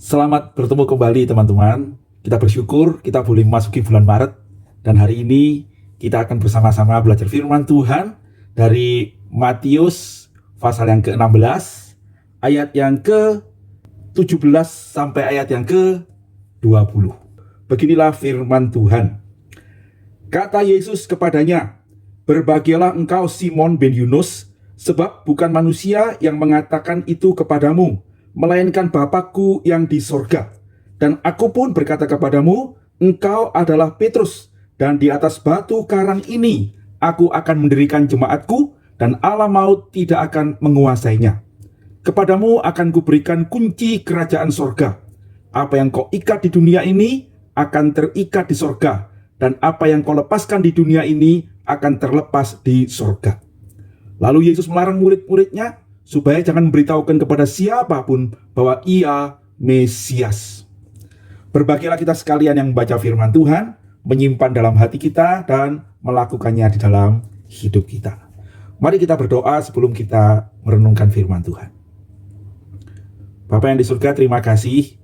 Selamat bertemu kembali teman-teman. Kita bersyukur kita boleh memasuki bulan Maret. Dan hari ini kita akan bersama-sama belajar firman Tuhan dari Matius pasal yang ke-16 ayat yang ke-17 sampai ayat yang ke-20. Beginilah firman Tuhan. Kata Yesus kepadanya, "Berbahagialah engkau Simon bin Yunus, sebab bukan manusia yang mengatakan itu kepadamu, melainkan Bapakku yang di sorga. Dan aku pun berkata kepadamu, engkau adalah Petrus, dan di atas batu karang ini aku akan mendirikan jemaatku, dan alam maut tidak akan menguasainya. Kepadamu akan kuberikan kunci kerajaan sorga. Apa yang kau ikat di dunia ini akan terikat di sorga, dan apa yang kau lepaskan di dunia ini akan terlepas di sorga." Lalu Yesus melarang murid-muridnya supaya jangan memberitahukan kepada siapapun bahwa ia Mesias. Berbahagialah kita sekalian yang membaca firman Tuhan, menyimpan dalam hati kita, dan melakukannya di dalam hidup kita. Mari kita berdoa sebelum kita merenungkan firman Tuhan. Bapa yang di surga, terima kasih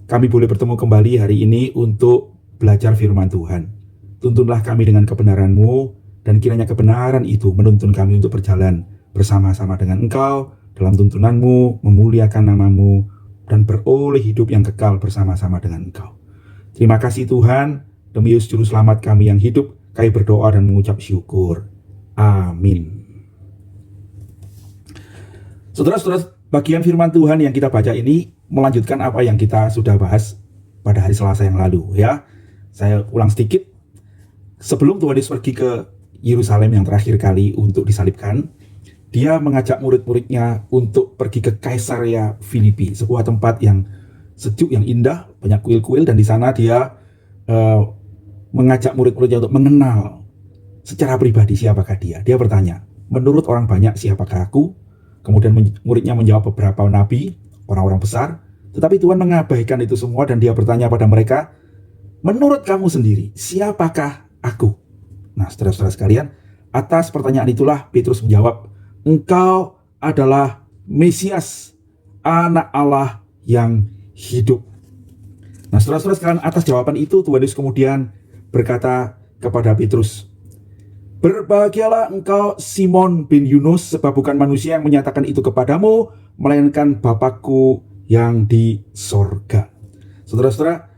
kami boleh bertemu kembali hari ini untuk belajar firman Tuhan. Tuntunlah kami dengan kebenaran-Mu, dan kiranya kebenaran itu menuntun kami untuk berjalan bersama-sama dengan Engkau dalam tuntunan-Mu, memuliakan nama-Mu, dan beroleh hidup yang kekal bersama-sama dengan Engkau. Terima kasih Tuhan, demi Yesus Juru Selamat kami yang hidup, kami berdoa dan mengucap syukur. Amin. Saudara-saudara, bagian firman Tuhan yang kita baca ini melanjutkan apa yang kita sudah bahas pada hari Selasa yang lalu, ya. Saya ulang sedikit. Sebelum Tuhan Yesus pergi ke Yerusalem yang terakhir kali untuk disalibkan, dia mengajak murid-muridnya untuk pergi ke Kaisarea Filipi, sebuah tempat yang sejuk, yang indah, banyak kuil-kuil, dan di sana dia mengajak murid-muridnya untuk mengenal secara pribadi siapakah dia. Dia bertanya, menurut orang banyak siapakah aku? Kemudian muridnya menjawab beberapa nabi, orang-orang besar, tetapi Tuhan mengabaikan itu semua dan dia bertanya pada mereka, menurut kamu sendiri, siapakah aku? Nah, saudara-saudara sekalian, atas pertanyaan itulah Petrus menjawab, engkau adalah Mesias, anak Allah yang hidup. Nah, saudara-saudara sekalian, atas jawaban itu Tuhan Yesus kemudian berkata kepada Petrus, "Berbahagialah engkau Simon bin Yunus, sebab bukan manusia yang menyatakan itu kepadamu, melainkan Bapakku yang di sorga." Saudara-saudara,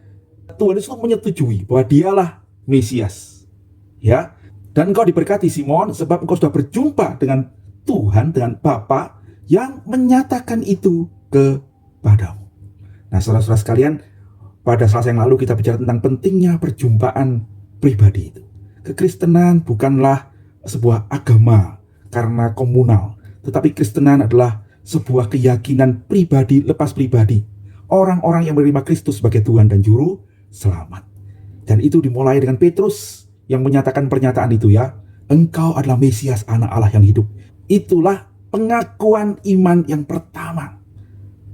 Tuhan Yesus menyetujui bahwa dialah Mesias, ya. Dan engkau diberkati Simon, sebab engkau sudah berjumpa dengan Tuhan, dengan Bapa yang menyatakan itu kepadamu. Nah, saudara-saudara sekalian, pada Selasa yang lalu kita bicara tentang pentingnya perjumpaan pribadi itu. Kekristenan bukanlah sebuah agama karena komunal, tetapi Kristenan adalah sebuah keyakinan pribadi lepas pribadi. Orang-orang yang menerima Kristus sebagai Tuhan dan Juru Selamat. Dan itu dimulai dengan Petrus yang menyatakan pernyataan itu, ya. Engkau adalah Mesias, anak Allah yang hidup. Itulah pengakuan iman yang pertama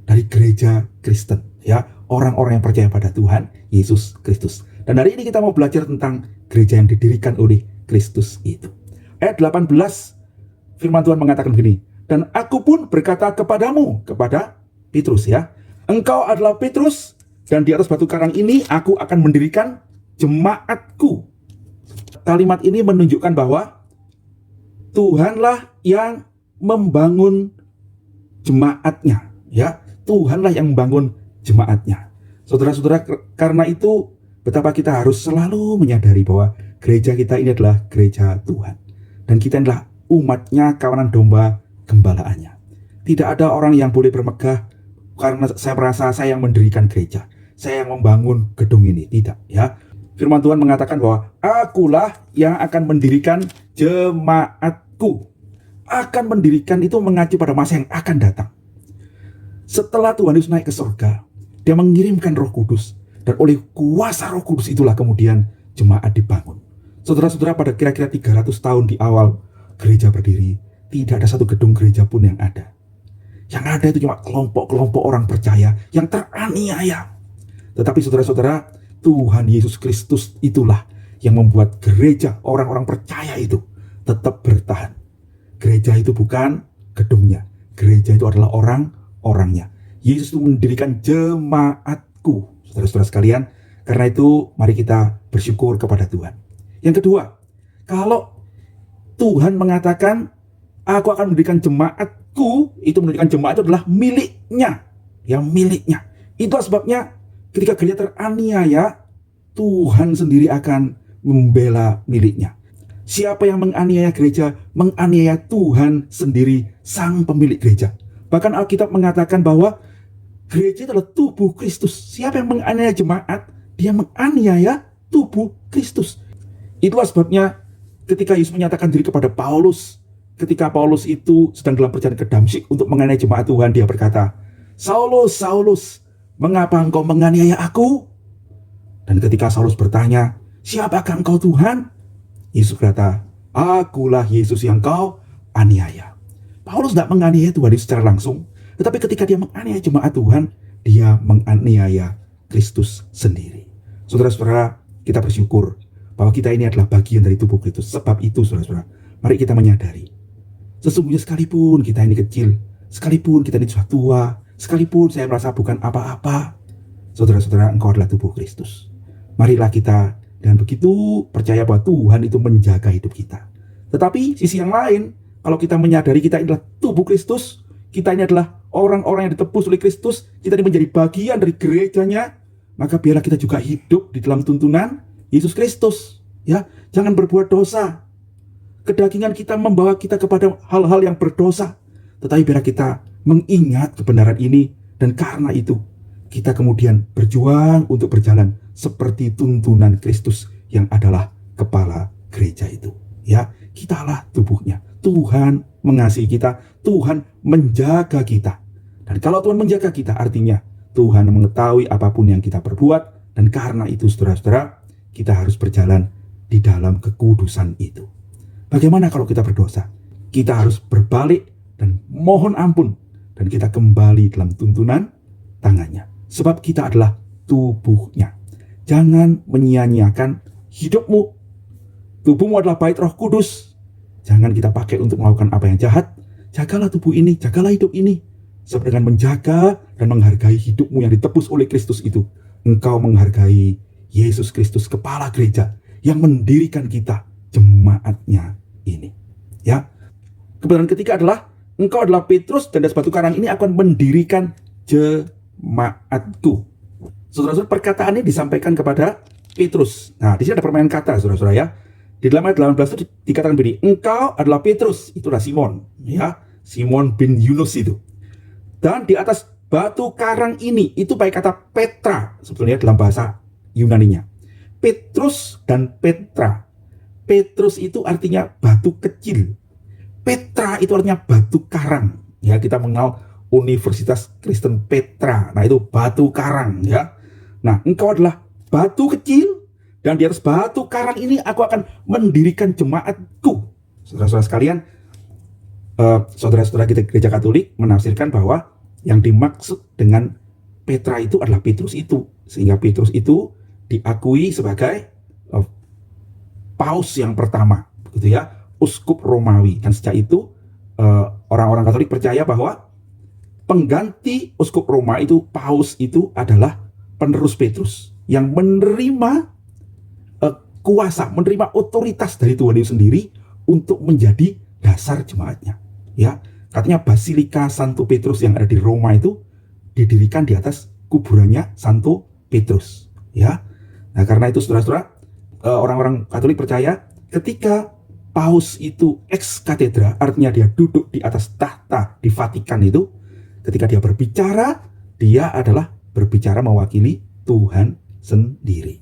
dari gereja Kristen, ya, orang-orang yang percaya pada Tuhan Yesus Kristus. Dan hari ini kita mau belajar tentang gereja yang didirikan oleh Kristus itu. Ayat 18, firman Tuhan mengatakan begini, dan aku pun berkata kepadamu, kepada Petrus, ya, engkau adalah Petrus, dan di atas batu karang ini aku akan mendirikan jemaatku. Kalimat ini menunjukkan bahwa Tuhanlah yang membangun jemaatnya, ya. Tuhanlah yang membangun jemaatnya. Saudara-saudara, karena itu betapa kita harus selalu menyadari bahwa gereja kita ini adalah gereja Tuhan. Dan kita adalah umatnya, kawanan domba gembalaannya. Tidak ada orang yang boleh bermegah karena saya merasa saya yang mendirikan gereja, saya yang membangun gedung ini. Tidak, ya. Firman Tuhan mengatakan bahwa akulah yang akan mendirikan jemaatku. Akan mendirikan itu mengacu pada masa yang akan datang. Setelah Tuhan Yesus naik ke surga, dia mengirimkan Roh Kudus, dan oleh kuasa Roh Kudus itulah kemudian jemaat dibangun. Saudara-saudara, pada kira-kira 300 tahun di awal gereja berdiri, tidak ada satu gedung gereja pun yang ada. Yang ada itu cuma kelompok-kelompok orang percaya yang teraniaya. Tetapi saudara-saudara, Tuhan Yesus Kristus itulah yang membuat gereja, orang-orang percaya itu tetap bertahan. Gereja itu bukan gedungnya, gereja itu adalah orang-orangnya Yesus itu mendirikan jemaatku. Saudara-saudara sekalian, karena itu mari kita bersyukur kepada Tuhan. Yang kedua, kalau Tuhan mengatakan, aku akan mendirikan jemaatku, itu mendirikan jemaat itu adalah miliknya. Ya, miliknya. Itulah sebabnya ketika gereja teraniaya, Tuhan sendiri akan membela miliknya. Siapa yang menganiaya gereja, menganiaya Tuhan sendiri, sang pemilik gereja. Bahkan Alkitab mengatakan bahwa gereja adalah tubuh Kristus. Siapa yang menganiaya jemaat, dia menganiaya tubuh Kristus. Itulah sebabnya ketika Yesus menyatakan diri kepada Paulus, ketika Paulus itu sedang dalam perjalanan ke Damsyik untuk menganiaya jemaat Tuhan, dia berkata, Saulus, Saulus, mengapa engkau menganiaya aku? Dan ketika Saulus bertanya, siapakah engkau Tuhan? Yesus berkata, akulah Yesus yang kau aniaya. Paulus tidak menganiaya Tuhan itu secara langsung, tetapi ketika dia menganiaya jemaat Tuhan, dia menganiaya Kristus sendiri. Saudara-saudara, kita bersyukur bahwa kita ini adalah bagian dari tubuh Kristus. Sebab itu, saudara-saudara, mari kita menyadari, sesungguhnya sekalipun kita ini kecil, sekalipun kita ini sudah tua, sekalipun saya merasa bukan apa-apa, saudara-saudara, engkau adalah tubuh Kristus. Marilah kita dengan begitu percaya bahwa Tuhan itu menjaga hidup kita. Tetapi sisi yang lain, kalau kita menyadari kita ini adalah tubuh Kristus, kita ini adalah orang-orang yang ditebus oleh Kristus, kita ini menjadi bagian dari gerejanya, maka biarlah kita juga hidup di dalam tuntunan Yesus Kristus. Ya, jangan berbuat dosa. Kedagingan kita membawa kita kepada hal-hal yang berdosa. Tetapi biarlah kita mengingat kebenaran ini, dan karena itu kita kemudian berjuang untuk berjalan seperti tuntunan Kristus yang adalah kepala gereja itu. Ya, kitalah tubuhnya. Tuhan mengasihi kita, Tuhan menjaga kita. Dan kalau Tuhan menjaga kita, artinya Tuhan mengetahui apapun yang kita perbuat, dan karena itu saudara-saudara, kita harus berjalan di dalam kekudusan itu. Bagaimana kalau kita berdosa? Kita harus berbalik dan mohon ampun, dan kita kembali dalam tuntunan tangannya. Sebab kita adalah tubuhnya. Jangan menyia-nyiakan hidupmu. Tubuhmu adalah bait Roh Kudus. Jangan kita pakai untuk melakukan apa yang jahat. Jagalah tubuh ini, jagalah hidup ini. Sebab dengan menjaga dan menghargai hidupmu yang ditebus oleh Kristus itu, engkau menghargai Yesus Kristus, kepala gereja, yang mendirikan kita, jemaatnya ini. Ya, kebenaran ketiga adalah engkau adalah Petrus, dan dari batu karang ini akan mendirikan jemaatku. Saudara-saudara, perkataan ini disampaikan kepada Petrus. Nah, di sini ada permainan kata, saudara-saudara ya. Di dalam ayat 18 itu dikatakan begini, engkau adalah Petrus, itulah Simon, ya, Simon bin Yunus itu. Dan di atas batu karang ini, itu pakai kata Petra, sebetulnya dalam bahasa Yunaninya. Petrus dan Petra. Petrus itu artinya batu kecil. Petra itu artinya batu karang. Ya, kita mengenal Universitas Kristen Petra. Nah, itu batu karang, ya. Nah, engkau adalah batu kecil, dan di atas batu karang ini aku akan mendirikan jemaatku. Saudara-saudara sekalian, saudara-saudara kita gereja Katolik menafsirkan bahwa yang dimaksud dengan Petra itu adalah Petrus itu, sehingga Petrus itu diakui sebagai paus yang pertama, begitu ya, uskup Romawi. Dan sejak itu orang-orang Katolik percaya bahwa pengganti uskup Roma itu, paus itu adalah penerus Petrus yang menerima kuasa, menerima otoritas dari Tuhan itu sendiri untuk menjadi dasar jemaatnya. Ya, katanya Basilika Santo Petrus yang ada di Roma itu didirikan di atas kuburannya Santo Petrus. Ya, nah karena itu saudara-saudara, orang-orang Katolik percaya ketika paus itu ex katedra, artinya dia duduk di atas tahta di Vatikan itu, ketika dia berbicara, dia adalah berbicara mewakili Tuhan sendiri.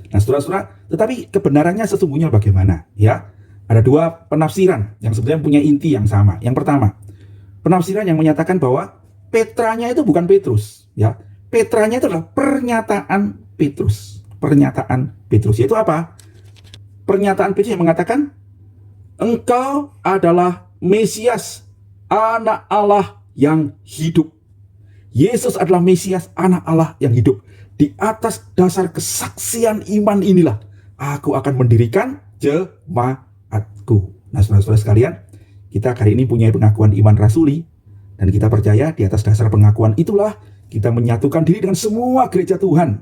Nah, saudara-saudara, tetapi kebenarannya sesungguhnya bagaimana? Ya, ada dua penafsiran yang sebenarnya punya inti yang sama. Yang pertama, penafsiran yang menyatakan bahwa Petranya itu bukan Petrus. Ya, Petranya itu adalah pernyataan Petrus. Pernyataan Petrus yaitu apa? Pernyataan Petrus yang mengatakan, engkau adalah Mesias, anak Allah yang hidup. Yesus adalah Mesias, anak Allah yang hidup. Di atas dasar kesaksian iman inilah aku akan mendirikan jemaatku. Nah, saudara-saudara sekalian, kita hari ini punya pengakuan iman rasuli, Dan kita percaya di atas dasar pengakuan itulah kita menyatukan diri dengan semua gereja Tuhan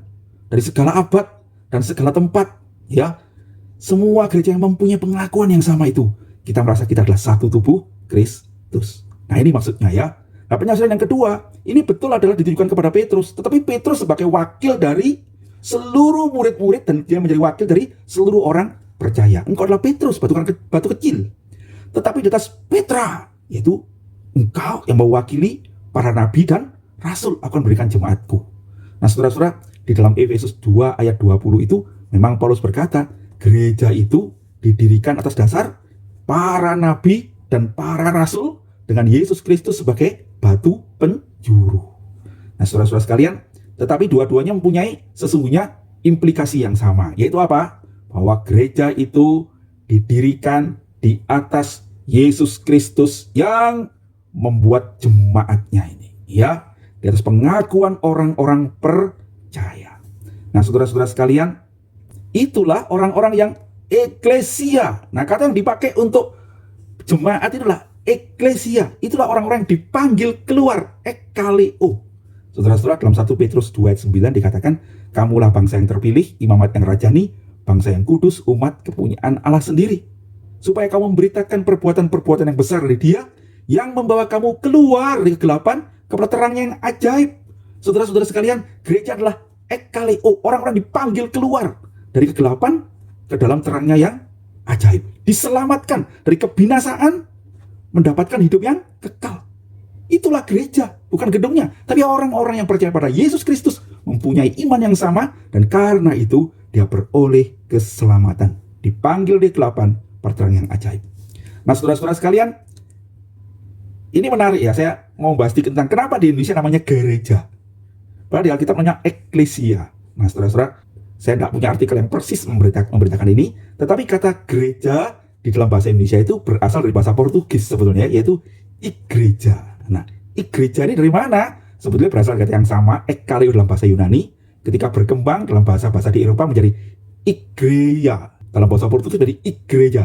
dari segala abad dan segala tempat, ya. Semua gereja yang mempunyai pengakuan yang sama itu, kita merasa kita adalah satu tubuh Kristus. Nah, ini maksudnya, ya. Nah, penjelasan yang kedua, ini betul adalah ditujukan kepada Petrus, tetapi Petrus sebagai wakil dari seluruh murid-murid dan dia menjadi wakil dari seluruh orang percaya. Engkau adalah Petrus, batu kecil. Tetapi di atas Petra, yaitu engkau yang mewakili para nabi dan rasul, akan berikan jemaatku. Nah, saudara-saudara, di dalam Efesus 2 ayat 20 itu memang Paulus berkata, gereja itu didirikan atas dasar para nabi dan para rasul dengan Yesus Kristus sebagai batu penjuru. Nah, saudara-saudara sekalian, tetapi dua-duanya mempunyai sesungguhnya implikasi yang sama, yaitu apa? Bahwa gereja itu didirikan di atas Yesus Kristus yang membuat jemaatnya ini, ya, di atas pengakuan orang-orang percaya. Nah, saudara-saudara sekalian, itulah orang-orang yang eklesia. Nah, kata yang dipakai untuk jemaat itulah eklesia. Itulah orang-orang yang dipanggil keluar, ekkaleo. Saudara-saudara, dalam 1 Petrus 2 ayat 9 dikatakan, kamulah bangsa yang terpilih, imamat yang rajani, bangsa yang kudus, umat kepunyaan Allah sendiri, supaya kamu memberitakan perbuatan-perbuatan yang besar dari Dia yang membawa kamu keluar dari kegelapan kepada terangnya yang ajaib. Saudara-saudara sekalian, gereja adalah ekkaleo, orang-orang dipanggil keluar dari kegelapan ke dalam terangnya yang ajaib, diselamatkan dari kebinasaan, mendapatkan hidup yang kekal. Itulah gereja, bukan gedungnya, tapi orang-orang yang percaya pada Yesus Kristus, mempunyai iman yang sama, dan karena itu dia beroleh keselamatan, dipanggil di kegelapan perterang yang ajaib. Nah, saudara-saudara sekalian, ini menarik, ya. Saya mau bahas sedikit tentang kenapa di Indonesia namanya gereja, padahal di Alkitab namanya eklesia. Nah, saudara-saudara, saya tidak punya artikel yang persis memberitakan ini, tetapi kata gereja di dalam bahasa Indonesia itu berasal dari bahasa Portugis sebetulnya, yaitu igreja. Nah, igreja ini dari mana? Sebetulnya berasal dari kata yang sama, ekkaleo dalam bahasa Yunani, ketika berkembang dalam bahasa-bahasa di Eropa menjadi igreja, dalam bahasa Portugis menjadi igreja.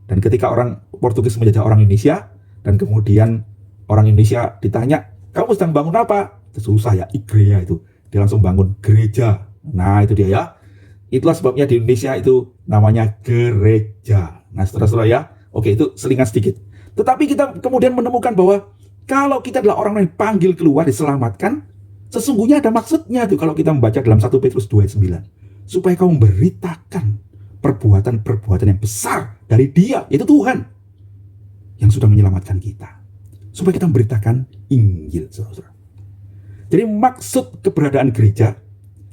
Dan ketika orang Portugis menjajah orang Indonesia, dan kemudian orang Indonesia ditanya, kamu sedang bangun apa? Susah ya, igreja itu. Dia langsung bangun gereja. Nah, itu dia, ya. Itulah sebabnya di Indonesia itu namanya gereja. Nah, saudara-saudara, ya. Oke, itu selingan sedikit. Tetapi kita kemudian menemukan bahwa kalau kita adalah orang yang dipanggil keluar, diselamatkan, sesungguhnya ada maksudnya tuh kalau kita membaca dalam 1 Petrus 2 ayat 9. Supaya kamu memberitakan perbuatan-perbuatan yang besar dari Dia, yaitu Tuhan, yang sudah menyelamatkan kita. Supaya kita memberitakan Injil, saudara-saudara. Jadi maksud keberadaan gereja,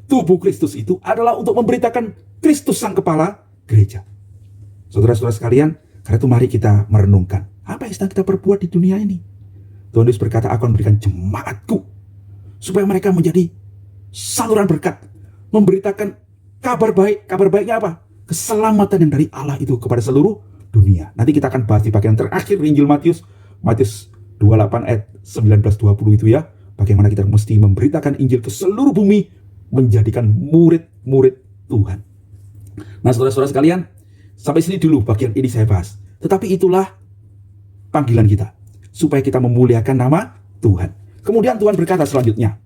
tubuh Kristus itu adalah untuk memberitakan Kristus sang kepala gereja. Saudara-saudara sekalian, karena itu mari kita merenungkan, apa yang sedang kita perbuat di dunia ini? Tuhan Yesus berkata, aku akan memberikan jemaatku, supaya mereka menjadi saluran berkat, memberitakan kabar baik. Kabar baiknya apa? Keselamatan yang dari Allah itu kepada seluruh dunia. Nanti kita akan bahas di bagian terakhir Injil Matius 28 ayat 19-20 itu, ya. Bagaimana kita mesti memberitakan Injil ke seluruh bumi, menjadikan murid-murid Tuhan. Nah, saudara-saudara sekalian, sampai sini dulu bagian ini saya bahas. Tetapi itulah panggilan kita, supaya kita memuliakan nama Tuhan. Kemudian Tuhan berkata selanjutnya,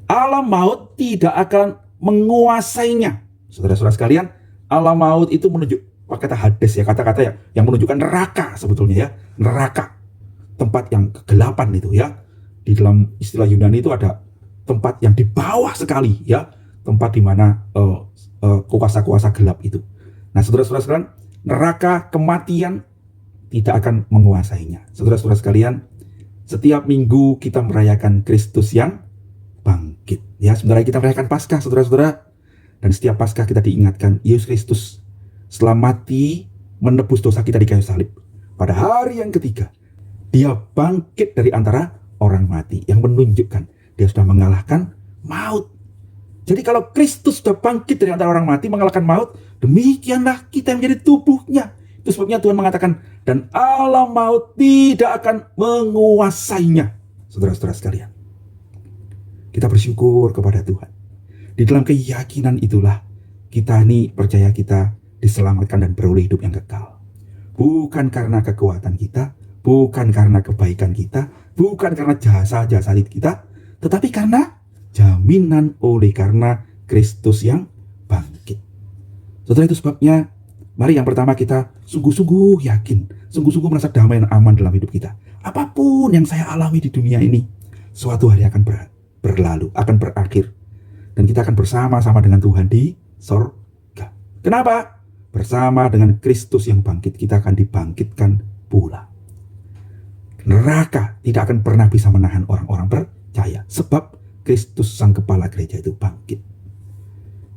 alam maut tidak akan menguasainya. Saudara-saudara sekalian, alam maut itu menunjuk, kata Hades, ya, kata-kata yang menunjukkan neraka sebetulnya, ya. Neraka, tempat yang kegelapan itu, ya. Di dalam istilah Yunani itu ada tempat yang di bawah sekali, ya. Tempat di mana kuasa-kuasa gelap itu. Nah, saudara-saudara sekalian, neraka, kematian tidak akan menguasainya. Saudara-saudara sekalian, setiap minggu kita merayakan Kristus yang bangkit. Ya, sebenarnya kita merayakan Paskah, saudara-saudara. Dan setiap Paskah kita diingatkan Yesus Kristus setelah mati menebus dosa kita di kayu salib. Pada hari yang ketiga, Dia bangkit dari antara orang mati, yang menunjukkan Dia sudah mengalahkan maut. Jadi kalau Kristus sudah bangkit dari antara orang mati, mengalahkan maut, demikianlah kita yang menjadi tubuhnya. Itu sebabnya Tuhan mengatakan, dan alam maut tidak akan menguasainya. Saudara-saudara sekalian, kita bersyukur kepada Tuhan. Di dalam keyakinan itulah kita ini percaya kita diselamatkan dan beroleh hidup yang kekal. Bukan karena kekuatan kita, bukan karena kebaikan kita, bukan karena jasa-jasa kita, tetapi karena jaminan oleh karena Kristus yang bangkit. Saudara, itu sebabnya mari yang pertama kita sungguh-sungguh yakin, sungguh-sungguh merasa damai dan aman dalam hidup kita. Apapun yang saya alami di dunia ini, suatu hari akan berlalu, akan berakhir. Dan kita akan bersama-sama dengan Tuhan di sorga. Kenapa? Bersama dengan Kristus yang bangkit, kita akan dibangkitkan pula. Neraka tidak akan pernah bisa menahan orang-orang percaya, sebab Kristus sang kepala gereja itu bangkit.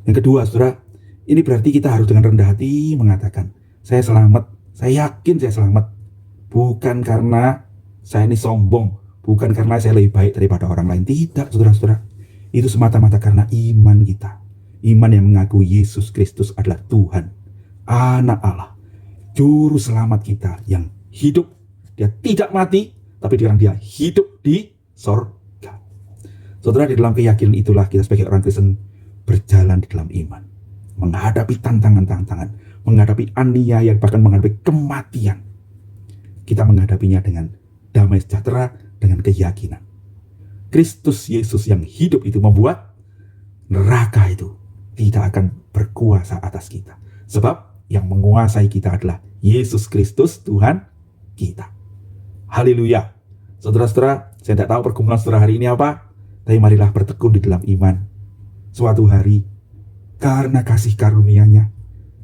Yang kedua, saudara, ini berarti kita harus dengan rendah hati mengatakan, saya selamat, saya yakin saya selamat. Bukan karena saya ini sombong, bukan karena saya lebih baik daripada orang lain. Tidak, saudara-saudara. Itu semata-mata karena iman kita. Iman yang mengakui Yesus Kristus adalah Tuhan, Anak Allah, Juru Selamat kita yang hidup. Dia tidak mati, tapi dia hidup di sorga. Saudara, di dalam keyakinan itulah kita sebagai orang Kristen berjalan di dalam iman. Menghadapi tantangan-tantangan, menghadapi aniaya, bahkan menghadapi kematian. Kita menghadapinya dengan damai sejahtera, dengan keyakinan. Kristus Yesus yang hidup itu membuat neraka itu tidak akan berkuasa atas kita. Sebab yang menguasai kita adalah Yesus Kristus Tuhan kita. Haleluya. Saudara-saudara, saya tidak tahu pergumulan saudara hari ini apa, tapi marilah bertekun di dalam iman. Suatu hari, karena kasih karunia-Nya,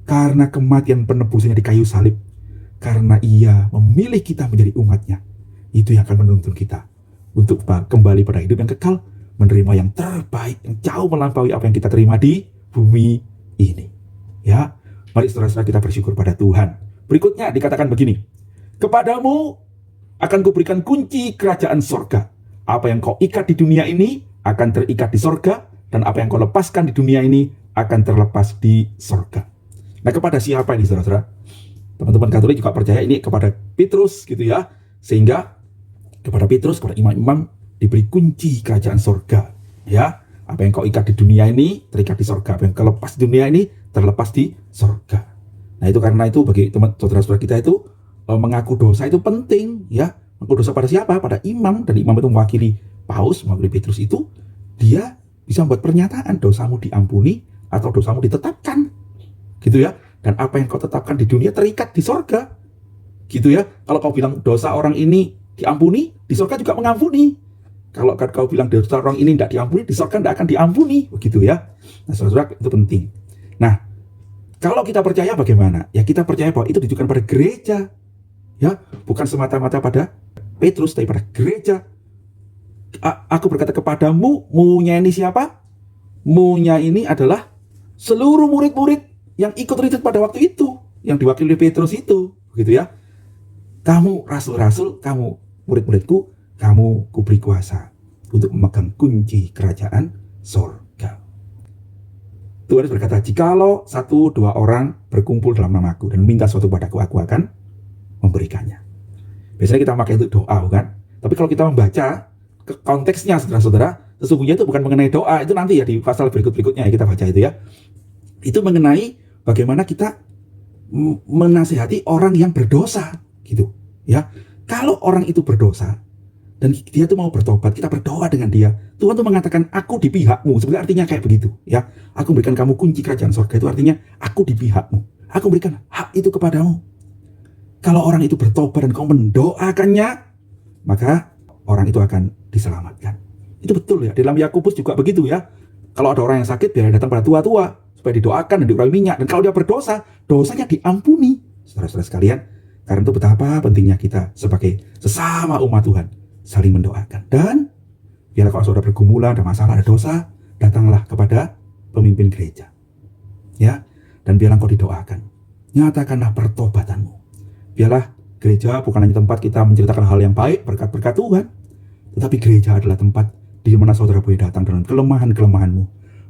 karena kematian penebusannya di kayu salib, karena Ia memilih kita menjadi umat-Nya, itu yang akan menuntun kita untuk kembali pada hidup yang kekal, menerima yang terbaik, yang jauh melampaui apa yang kita terima di bumi ini. Ya, mari saudara-saudara kita bersyukur pada Tuhan. Berikutnya dikatakan begini, kepadamu akan kuberikan kunci kerajaan sorga. Apa yang kau ikat di dunia ini akan terikat di sorga, dan apa yang kau lepaskan di dunia ini akan terlepas di sorga. Nah, kepada siapa ini saudara-saudara? Teman-teman Katolik juga percaya ini kepada Petrus gitu ya, sehingga kepada Petrus, kepada imam-imam diberi kunci kerajaan sorga. Ya, apa yang kau ikat di dunia ini terikat di sorga, apa yang kau lepas di dunia ini terlepas di sorga. Nah, itu karena itu bagi teman saudara-saudara kita itu mengaku dosa itu penting, ya. Mengaku dosa pada siapa? Pada imam, dan imam itu mewakili Paus, mewakili Petrus itu, dia bisa membuat pernyataan dosamu diampuni atau dosamu ditetapkan, gitu ya. Dan apa yang kau tetapkan di dunia terikat di sorga, gitu ya. Kalau kau bilang dosa orang ini diampuni, di sorga juga mengampuni. Kalau kau bilang dosa orang ini tidak diampuni, di sorga tidak akan diampuni, begitu ya. Nah, saudara-saudara, itu penting. Nah, kalau kita percaya bagaimana? Ya, kita percaya bahwa itu ditujukan pada gereja, ya, bukan semata-mata pada Petrus, tapi pada gereja. Aku berkata kepadamu, mu-nya ini siapa? Mu-nya ini adalah seluruh murid-murid yang ikut retreat pada waktu itu, yang diwakili Petrus itu, begitu ya. Kamu rasul-rasul, kamu murid-muridku, kamu kuberi kuasa untuk memegang kunci kerajaan sorga. Tuhan berkata, jikalau 1-2 orang berkumpul dalam namaku dan minta sesuatu padaku, aku akan memberikannya. Biasanya kita pakai itu doa, bukan? Tapi kalau kita membaca konteksnya, saudara-saudara, sesungguhnya itu bukan mengenai doa, itu nanti ya di pasal berikut-berikutnya ya kita baca itu ya. Itu mengenai bagaimana kita menasihati orang yang berdosa, gitu ya. Kalau orang itu berdosa dan dia tuh mau bertobat, kita berdoa dengan dia, Tuhan tuh mengatakan aku di pihakmu. Sebenarnya artinya kayak begitu ya. Aku berikan kamu kunci kerajaan sorga, itu artinya aku di pihakmu, aku berikan hak itu kepadamu. Kalau orang itu bertobat dan kau mendoakannya, maka orang itu akan diselamatkan. Itu betul ya. Dalam Yakobus juga begitu ya. Kalau ada orang yang sakit, biar datang pada tua-tua supaya didoakan dan diurapi minyak. Dan kalau dia berdosa, dosanya diampuni. Saudara-saudara sekalian, karena itu betapa pentingnya kita sebagai sesama umat Tuhan saling mendoakan. Dan biarlah kalau saudara bergumulan, ada masalah, ada dosa, datanglah kepada pemimpin gereja. Ya, dan biarlah kau didoakan. Nyatakanlah pertobatanmu. Biarlah gereja bukan hanya tempat kita menceritakan hal yang baik, berkat-berkat Tuhan, tetapi gereja adalah tempat di mana saudara boleh datang dengan kelemahan-kelemahanmu,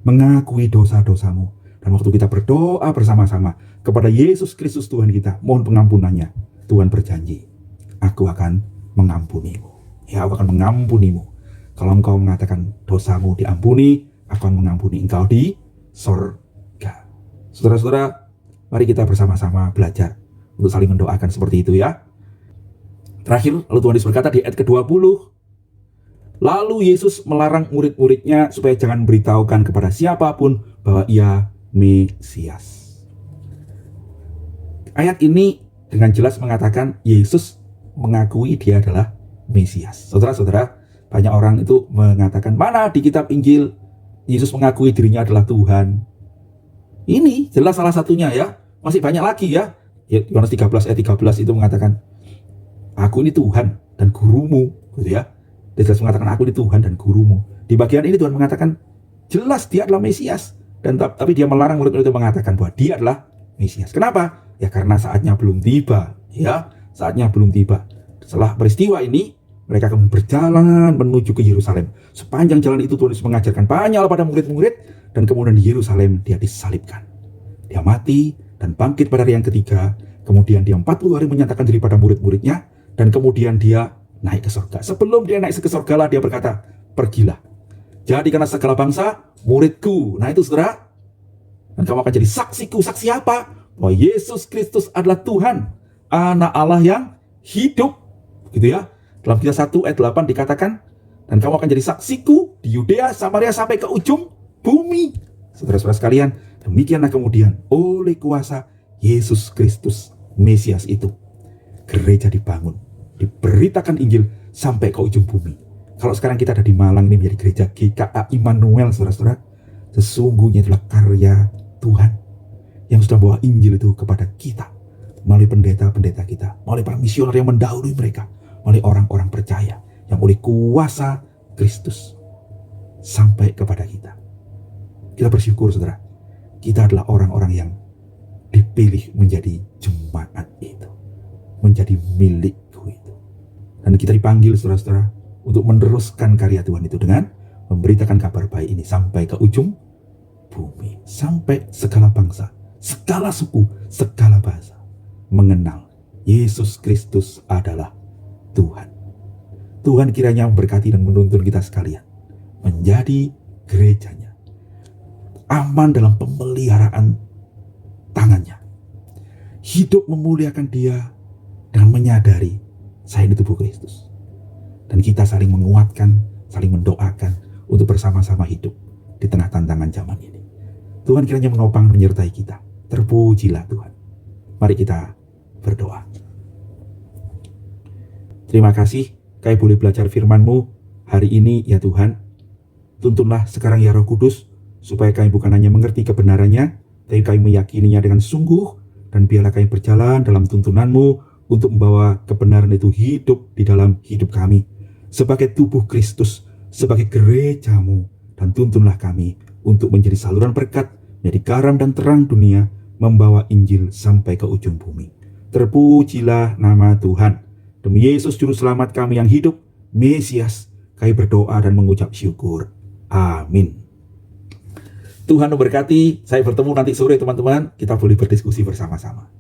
mengakui dosa-dosamu, dan waktu kita berdoa bersama-sama kepada Yesus Kristus Tuhan kita, mohon pengampunannya. Tuhan berjanji, aku akan mengampunimu. Ya, aku akan mengampunimu. Kalau engkau mengatakan dosamu diampuni, aku akan mengampuni engkau di sorga. Saudara-saudara, mari kita bersama-sama belajar untuk saling mendoakan seperti itu ya. Terakhir, lalu Tuhan Yesus berkata di ayat ke-20, lalu Yesus melarang murid-muridnya supaya jangan beritahukan kepada siapapun bahwa ia Mesias. Ayat ini dengan jelas mengatakan Yesus mengakui dia adalah Mesias. Saudara-saudara, banyak orang itu mengatakan, mana di kitab Injil Yesus mengakui dirinya adalah Tuhan. Ini jelas salah satunya ya. Masih banyak lagi ya. Yohanes 13 ayat 13 itu mengatakan, aku ini Tuhan dan gurumu, gitu ya. Dia jelas mengatakan aku ini Tuhan dan gurumu. Di bagian ini Tuhan mengatakan jelas dia adalah Mesias, dan tapi dia melarang murid-murid itu mengatakan bahwa dia adalah Mesias. Kenapa? Ya karena saatnya belum tiba, ya. Saatnya belum tiba. Setelah peristiwa ini, mereka akan berjalan menuju ke Yerusalem. Sepanjang jalan itu Tuhan Yesus mengajarkan banyak pada murid-murid, dan kemudian di Yerusalem dia disalibkan. Dia mati dan bangkit pada hari yang ketiga. Kemudian dia 40 hari menyatakan diri pada murid-muridnya, dan kemudian dia naik ke surga. Sebelum dia naik ke surga lah dia berkata, pergilah. Jadikanlah segala bangsa muridku. Nah itu saudara. Dan kamu akan jadi saksiku. Saksi apa? Bahwa Yesus Kristus adalah Tuhan, Anak Allah yang hidup. Gitu ya. Dalam Kisah 1 ayat 8 dikatakan, dan kamu akan jadi saksiku di Yudea, Samaria sampai ke ujung bumi. Saudara-saudara sekalian, demikianlah kemudian oleh kuasa Yesus Kristus Mesias itu, gereja dibangun, diberitakan Injil sampai ke ujung bumi. Kalau sekarang kita ada di Malang ini menjadi gereja GKA Immanuel, saudara-saudara, sesungguhnya adalah karya Tuhan yang sudah bawa Injil itu kepada kita melalui pendeta-pendeta kita, melalui para misioner yang mendahului mereka, melalui orang-orang percaya yang oleh kuasa Kristus sampai kepada kita. Kita bersyukur saudara, kita adalah orang-orang yang dipilih menjadi jemaat itu, menjadi milikku itu. Dan kita dipanggil saudara-saudara untuk meneruskan karya Tuhan itu dengan memberitakan kabar baik ini sampai ke ujung bumi, sampai segala bangsa, segala suku, segala bahasa mengenal Yesus Kristus adalah Tuhan. Tuhan kiranya memberkati dan menuntun kita sekalian menjadi gerejanya, aman dalam pemeliharaan tangannya, hidup memuliakan Dia dengan menyadari saya ini tubuh Kristus, dan kita saling menguatkan, saling mendoakan untuk bersama-sama hidup di tengah tantangan zaman ini. Tuhan kiranya menopang menyertai kita. Terpujilah Tuhan. Mari kita berdoa. Terima kasih kami boleh belajar firman-Mu hari ini ya Tuhan. Tuntunlah sekarang ya Roh Kudus, supaya kami bukan hanya mengerti kebenarannya, tapi kami meyakininya dengan sungguh, dan biarlah kami berjalan dalam tuntunan-Mu untuk membawa kebenaran itu hidup di dalam hidup kami sebagai tubuh Kristus, sebagai gereja-Mu. Dan tuntunlah kami untuk menjadi saluran berkat, menjadi garam dan terang dunia, membawa Injil sampai ke ujung bumi. Terpujilah nama Tuhan. Demi Yesus Juru Selamat kami yang hidup, Mesias, kami berdoa dan mengucap syukur. Amin. Tuhan memberkati. Saya bertemu nanti sore teman-teman. Kita boleh berdiskusi bersama-sama.